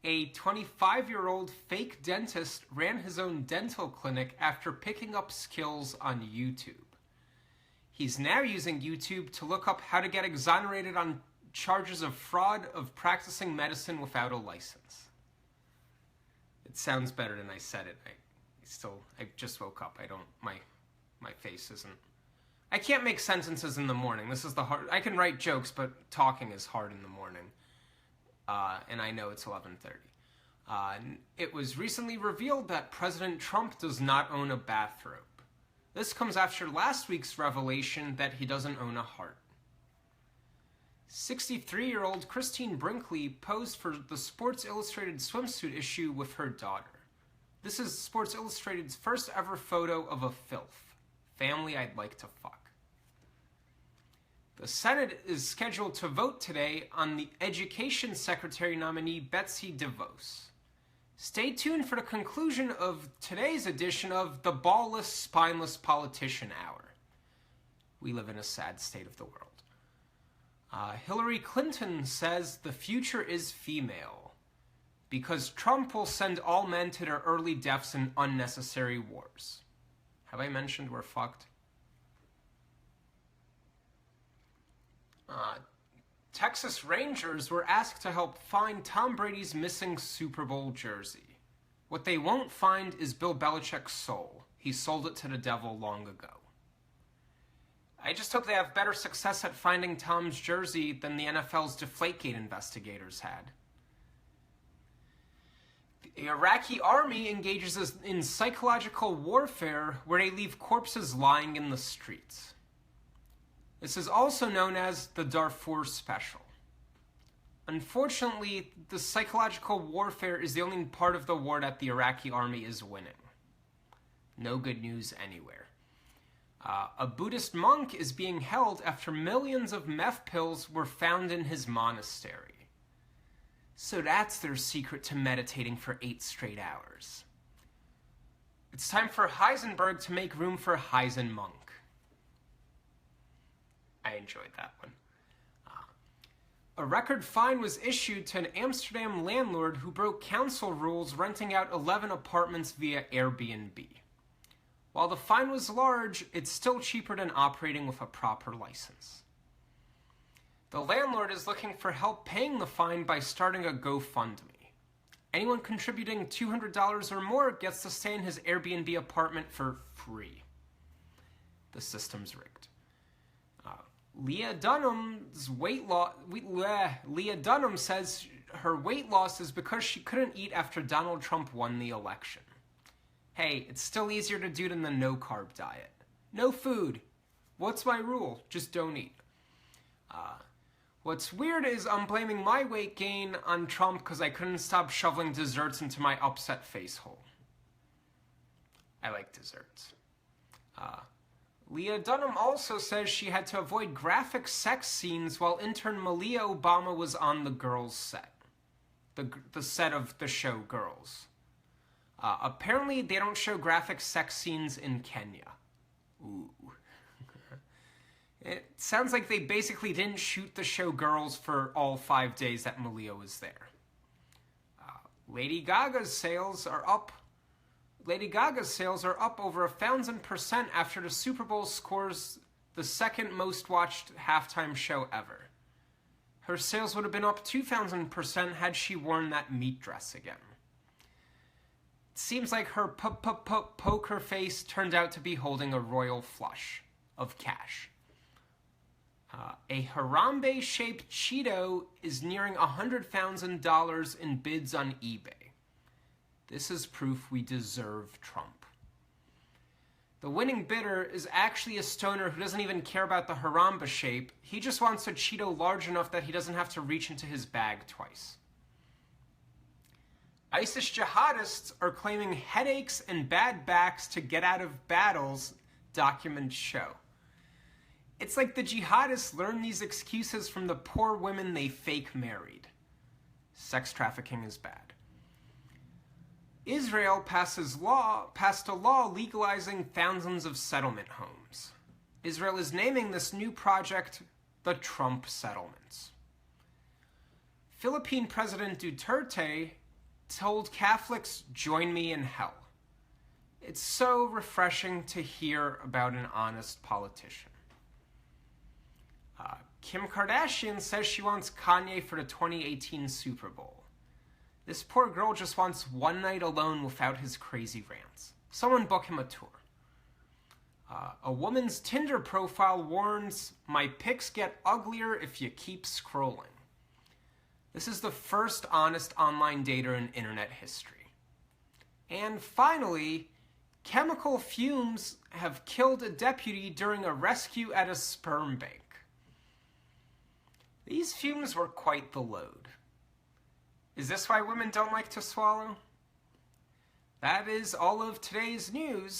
A 25-year-old fake dentist ran his own dental clinic after picking up skills on YouTube. He's now using YouTube to look up how to get exonerated on charges of fraud of practicing medicine without a license. It sounds better than I said it. I just woke up. My face isn't. I can't make sentences in the morning. This is the hard. I can write jokes, but talking is hard in the morning. And I know it's 11:30. It was recently revealed that President Trump does not own a bathrobe. This comes after last week's revelation that he doesn't own a heart. 63-year-old Christie Brinkley posed for the Sports Illustrated swimsuit issue with her daughter. This is Sports Illustrated's first ever photo of a filth. Family I'd like to fuck. The Senate is scheduled to vote today on the Education Secretary nominee Betsy DeVos. Stay tuned for the conclusion of today's edition of the Ballless, Spineless Politician Hour. We live in a sad state of the world. Hillary Clinton says the future is female because Trump will send all men to their early deaths in unnecessary wars. Have I mentioned we're fucked? Texas Rangers were asked to help find Tom Brady's missing Super Bowl jersey. What they won't find is Bill Belichick's soul. He sold it to the devil long ago. I just hope they have better success at finding Tom's jersey than the NFL's Deflategate investigators had. The Iraqi army engages in psychological warfare where they leave corpses lying in the streets. This is also known as the Darfur Special. Unfortunately, the psychological warfare is the only part of the war that the Iraqi army is winning. No good news anywhere. A Buddhist monk is being held after millions of meth pills were found in his monastery. So that's their secret to meditating for 8 straight hours. It's time for Heisenberg to make room for Heisenmonk. I enjoyed that one. A record fine was issued to an Amsterdam landlord who broke council rules renting out 11 apartments via Airbnb. While the fine was large, it's still cheaper than operating with a proper license. The landlord is looking for help paying the fine by starting a GoFundMe. Anyone contributing $200 or more gets to stay in his Airbnb apartment for free. The system's rigged. Lena Dunham says her weight loss is because she couldn't eat after Donald Trump won the election. Hey, it's still easier to do than the no-carb diet. No food. What's my rule? Just don't eat. What's weird is I'm blaming my weight gain on Trump because I couldn't stop shoveling desserts into my upset face hole. I like desserts. Lena Dunham also says she had to avoid graphic sex scenes while intern Malia Obama was on the Girls set. The set of the show Girls. Apparently they don't show graphic sex scenes in Kenya. Ooh. It sounds like they basically didn't shoot the show Girls for all 5 days that Malia was there. Lady Gaga's sales are up over 1,000% after the Super Bowl scores the second most watched halftime show ever. Her sales would have been up 2,000% had she worn that meat dress again. It seems like her poker face turned out to be holding a royal flush of cash. A Harambe-shaped Cheeto is nearing $100,000 in bids on eBay. This is proof we deserve Trump. The winning bidder is actually a stoner who doesn't even care about the Harambe shape. He just wants a Cheeto large enough that he doesn't have to reach into his bag twice. ISIS jihadists are claiming headaches and bad backs to get out of battles, documents show. It's like the jihadists learned these excuses from the poor women they fake married. Sex trafficking is bad. Israel passed a law legalizing thousands of settlement homes. Israel is naming this new project the Trump Settlements. Philippine President Duterte told Catholics, "Join me in hell." It's so refreshing to hear about an honest politician. Kim Kardashian says she wants Kanye for the 2018 Super Bowl. This poor girl just wants one night alone without his crazy rants. Someone book him a tour. A woman's Tinder profile warns, "My pics get uglier if you keep scrolling." This is the first honest online dater in internet history. And finally, chemical fumes have killed a deputy during a rescue at a sperm bank. These fumes were quite the load. Is this why women don't like to swallow? That is all of today's news.